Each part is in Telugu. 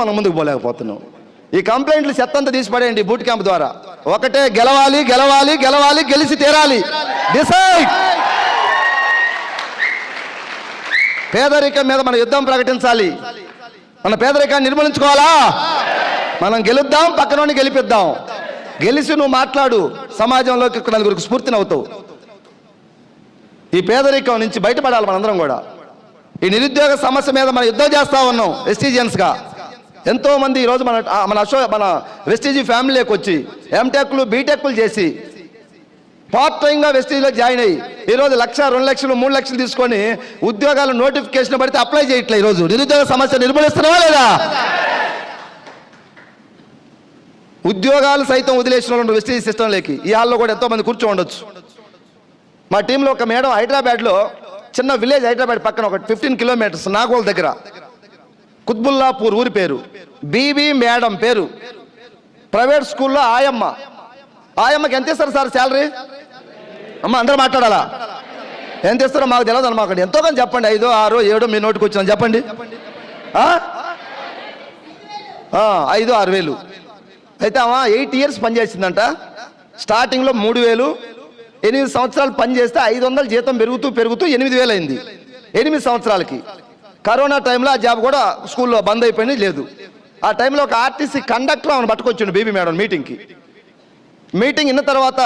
మనం ముందుకు పోలేకపోతున్నాం. ఈ కంప్లైంట్లు చెత్తంతా తీసిపడేయండి బూట్ క్యాంప్ ద్వారా. ఒకటే, గెలవాలి గెలవాలి గెలవాలి, గెలిచి తీరాలి. డిసైడ్. పేదరికం మీద మన యుద్ధం ప్రకటించాలి. మన పేదరికాన్ని నిర్మూలించుకోవాలా? మనం గెలుద్దాం, పక్కనోని గెలిపిద్దాం. గెలిచి నువ్వు మాట్లాడు, సమాజంలోకి నలుగురికి స్ఫూర్తిని అవుతావు. ఈ పేదరికం నుంచి బయటపడాలి మనందరం కూడా. ఈ నిరుద్యోగ సమస్య మీద మనం యుద్ధం చేస్తా ఉన్నాం వెస్టీజియన్స్గా. ఎంతో మంది ఈరోజు మన వెస్టీజీ ఫ్యామిలీలోకి వచ్చి ఎంటెక్లు బీటెక్లు చేసి పార్ట్ టైంగా వెస్టీజ్లో జాయిన్ అయ్యి ఈరోజు 1,00,000, 2 లక్షలు, 3 లక్షలు తీసుకొని ఉద్యోగాలు నోటిఫికేషన్ పడితే అప్లై చేయట్లే. ఈరోజు నిరుద్యోగ సమస్య నిర్మూలిస్తున్నావా లేదా? ఉద్యోగాలు సైతం వదిలేసిన వాళ్ళు వెస్టీజ్ సిస్టంలోకి ఈ హాల్లో కూడా ఎంతో మంది కూర్చో ఉండొచ్చు. మా టీంలో ఒక మేడం హైదరాబాద్లో, చిన్న విలేజ్ హైదరాబాద్ పక్కన ఒక 15 కిలోమీటర్స్ నాగోల్ దగ్గర, కుత్బుల్లాపూర్ ఊరి పేరు, బీబీ మేడం పేరు. ప్రైవేట్ స్కూల్లో ఆయమ్మ. ఆయమ్మకి ఎంత ఇస్తారు సార్ శాలరీ? అమ్మ అందరూ మాట్లాడాలా? ఎంత ఇస్తారో మాకు తెలియదు అన్నమాట. ఎంతో కానీ చెప్పండి, 5, 6, 7 మీ నోటికి వచ్చిన చెప్పండి. 5, 6 వేలు. అయితే అమ్మ 8 ఇయర్స్ పనిచేసిందంట. స్టార్టింగ్లో 3,000, 8 సంవత్సరాలు పనిచేస్తే 500 జీతం పెరుగుతూ 8,000 అయింది 8 సంవత్సరాలకి. కరోనా టైంలో ఆ జాబ్ కూడా స్కూల్లో బంద్ అయిపోయింది, లేదు. ఆ టైంలో ఒక ఆర్టీసీ కండక్టర్ ఆమెను పట్టుకొచ్చిండు బీబీ మేడం మీటింగ్కి. మీటింగ్ ఇన్న తర్వాత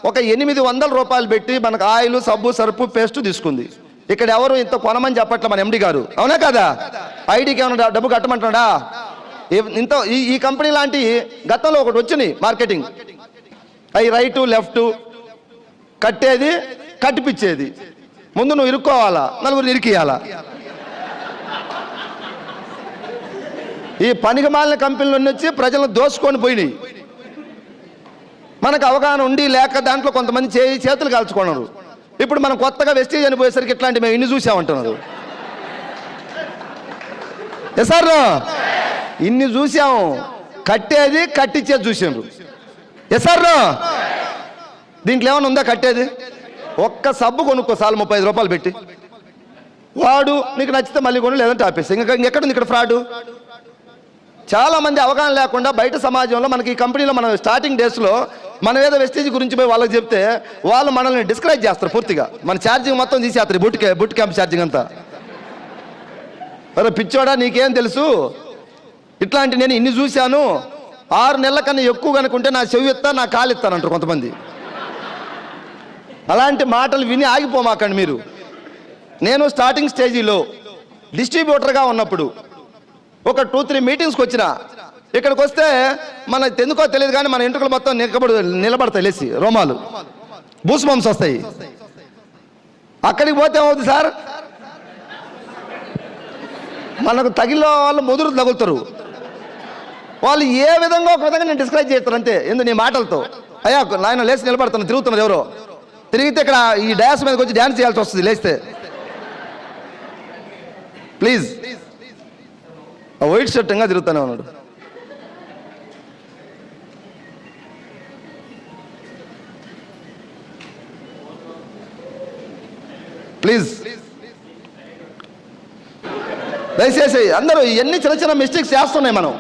ఒక 800 రూపాయలు పెట్టి మనకు ఆయిల్, సబ్బు, సరుపు, పేస్ట్ తీసుకుంది. ఇక్కడ ఎవరు ఇంత కొనమని చెప్పట్లే మన ఎండి గారు, అవునా కదా? ఐడికి ఏమైనా డబ్బు కట్టమంటున్నాడా? ఇంత ఈ కంపెనీ లాంటి గతంలో ఒకటి వచ్చినాయి మార్కెటింగ్, అవి రైటు లెఫ్ట్ కట్టేది, కట్టిపిచ్చేది. ముందు నువ్వు ఇరుక్కోవాలా, నలుగురు ఇరికియాలా. ఈ పనికిమాలిన కంపెనీలు వచ్చి ప్రజలను దోసుకొని పోయినాయి. మనకు అవగాహన ఉండి లేక దాంట్లో కొంతమంది చేతులు కాల్చుకున్నారు. ఇప్పుడు మనం కొత్తగా వెస్టీజ్ అనిపోయేసరికి ఇట్లాంటి మేము ఇన్ని చూసామంటున్నారు. సార్ ఇన్ని చూసాము, కట్టేది కట్టించేది చూసారు. సార్ దీంట్లో ఏమైనా ఉందా కట్టేది? ఒక్క సబ్బు కొనుక్కో చాలు 35 రూపాయలు పెట్టి, వాడు నీకు నచ్చితే మళ్ళీ కొను, లేదంటే ఆపేసి. ఇంకెక్కడుంది ఇక్కడ ఫ్రాడ్? చాలా మంది అవగాహన లేకుండా బయట సమాజంలో మనకి ఈ కంపెనీలో మన స్టార్టింగ్ డేస్లో మనం ఏదో వెస్టీజ్ గురించి పోయి వాళ్ళకి చెప్తే వాళ్ళు మనల్ని డిస్కరేజ్ చేస్తారు పూర్తిగా. మన ఛార్జింగ్ మొత్తం తీసేస్తారు, బుట్ క్యాంప్ ఛార్జింగ్ అంతా. అరే పిచ్చోడా, నీకేం తెలుసు? ఇట్లాంటి నేను ఇన్ని చూశాను, 6 నెలల కన్నా ఎక్కువ కనుకుంటే నా చెవి ఎత్తా, నా కాలు ఎత్తానంటారు కొంతమంది. అలాంటి మాటలు విని ఆగిపోమాకండి మీరు. నేను స్టార్టింగ్ స్టేజీలో డిస్ట్రిబ్యూటర్గా ఉన్నప్పుడు ఒక 2-3 మీటింగ్స్కి వచ్చిన, ఇక్కడికి వస్తే మనకు ఎందుకో తెలియదు కానీ మన ఇంటికలు మొత్తం నిలబడతాయి, లేచి రోమాలు, బూస్ బంప్స్ వస్తాయి. అక్కడికి పోతే ఏమవుతుంది సార్? మనకు తగిలిన వాళ్ళు ముదురు తగులుతారు. వాళ్ళు ఏ విధంగా ఒక విధంగా నేను డిస్క్రైబ్ చేస్తారు అంతే. నీ మాటలతో అయ్యా నాయన లేచి నిలబడుతున్నారు, తిరుగుతున్నారు. ఎవరో తిరిగితే ఇక్కడ ఈ డ్యాన్స్ మీదకి వచ్చి డ్యాన్స్ చేయాల్సి వస్తుంది లేస్తే. ప్లీజ్, వైట్ షర్ట్ ఇంకా తిరుగుతానే ఉన్నాడు. ప్లీజ్ దయచేసి అందరూ ఇవన్నీ చిన్న చిన్న మిస్టేక్స్ చేస్తున్నాయి, మనం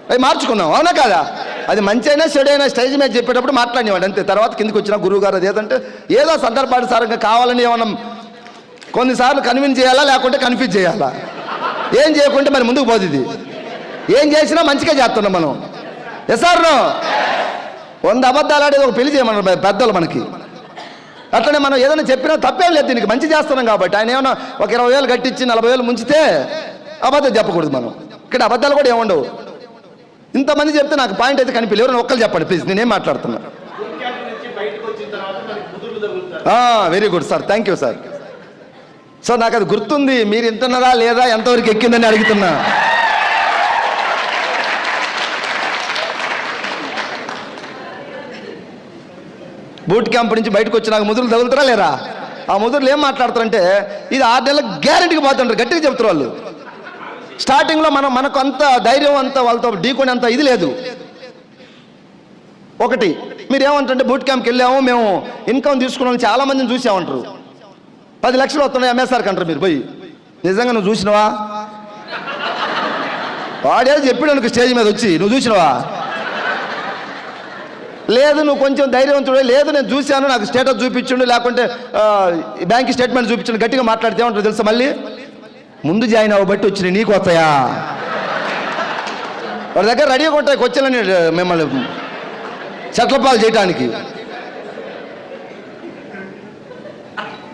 అవి మార్చుకున్నాం, అవునా కాదా? అది మంచి అయినా చెడు అయినా స్టేజ్ మీద చెప్పేటప్పుడు మాట్లాడినవాడు అంతే. తర్వాత కిందికి వచ్చిన గురువు గారు అది ఏదంటే ఏదో సందర్భానుసారంగా కావాలని ఏమన్నా కొన్నిసార్లు కన్విన్స్ చేయాలా, లేకుంటే కన్ఫ్యూజ్ చేయాలా. ఏం చేయకుంటే మరి ముందుకు పోతుంది. ఏం చేసినా మంచిగా చేస్తున్నాం మనం. సార్ 100 అబద్ధాలు ఆడేది ఒక పెళ్లి చేయమన్నారు పెద్దలు మనకి. అట్లనే మనం ఏదైనా చెప్పినా తప్పేం లేదు, దీనికి మంచి చేస్తున్నాం కాబట్టి. ఆయన ఏమన్నా ఒక 20,000 కట్టించి 40,000 ముంచితే అబద్ధం చెప్పకూడదు మనం. ఇక్కడ అబద్ధాలు కూడా ఏముండవు. ఇంతమంది చెప్తే నాకు పాయింట్ అయితే కనిపించలేదు. ఎవరైనా ఒక్కరు చెప్పండి ప్లీజ్, నేనేం మాట్లాడుతున్నా. Very good sir, thank you sir. So నాకు అది గుర్తుంది, మీరు వింటున్నారా లేదా, ఎంతవరకు ఎక్కిందని అడుగుతున్నా. బూట్ క్యాంప్ నుంచి బయటకు వచ్చి నాకు ముదురులు తగులుతారా లేరా? ఆ ముదురులు ఏం మాట్లాడతారంటే ఇది 6 నెలలకు గ్యారెంటీకి పోతుంటారు, గట్టిగా చెప్తారు వాళ్ళు. స్టార్టింగ్లో మనకు అంత ధైర్యం, అంత వాళ్ళతో ఢీకొని అంత ఇది లేదు. ఒకటి మీరేమంటే బూట్ క్యాంప్కి వెళ్ళాము మేము, ఇన్కమ్ తీసుకున్నాం, చాలా మందిని చూసామంటారు. 10 లక్షలు వస్తున్నాయి ఎంఎస్ఆర్కి అంటారు. మీరు పోయి నిజంగా నువ్వు చూసినవా? వాడే చెప్పాడు అనుకో స్టేజ్ మీద వచ్చి, నువ్వు చూసినవా? లేదు నువ్వు కొంచెం ధైర్యవంతుడే, లేదు నేను చూశాను, నాకు స్టేటస్ చూపించండు, లేకుంటే బ్యాంక్ స్టేట్మెంట్ చూపించండు, గట్టిగా మాట్లాడితే ఏమంటారు తెలుసా? మళ్ళీ ముందు జాయిన్ అవ్వబట్టి వచ్చినాయి నీకు వస్తాయా? వాడి దగ్గర రెడీగా ఉంటాయి క్వశ్చన్లని మిమ్మల్ని చట్లపాలు చేయడానికి.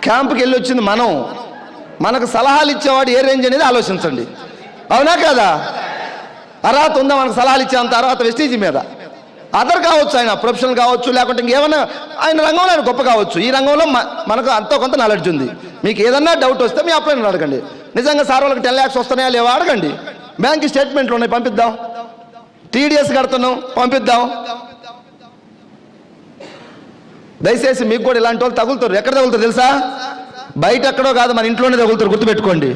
క్యాంపుకి వెళ్ళి వచ్చింది మనం, మనకు సలహాలు ఇచ్చేవాడు ఏ రేంజ్ అనేది ఆలోచించండి. అవునా కదా? అర్హత ఉందా మనకు సలహాలు ఇచ్చేంత అర్హత వెస్టీజ్ మీద? అదర్ కావచ్చు, ఆయన ప్రొఫెషనల్ కావచ్చు, లేకుంటే ఇంకేమైనా ఆయన రంగంలో ఆయన గొప్ప కావచ్చు. ఈ రంగంలో మనకు అంతో కొంత నాలెడ్జ్ ఉంది. మీకు ఏదన్నా డౌట్ వస్తే మీ అప్లైన్ అడగండి. నిజంగా సార్ వాళ్ళకి 10 lakhs వస్తున్నాయా లేవా అడగండి. బ్యాంక్ స్టేట్మెంట్లు ఉన్నాయి పంపిద్దాం, TDS కడుతున్నాం పంపిద్దాం. దయచేసి మీకు కూడా ఇలాంటి వాళ్ళు తగులుతారు. ఎక్కడ తగులుతారు తెలుసా? బయట ఎక్కడో కాదు, మన ఇంట్లోనే తగులుతారు, గుర్తుపెట్టుకోండి.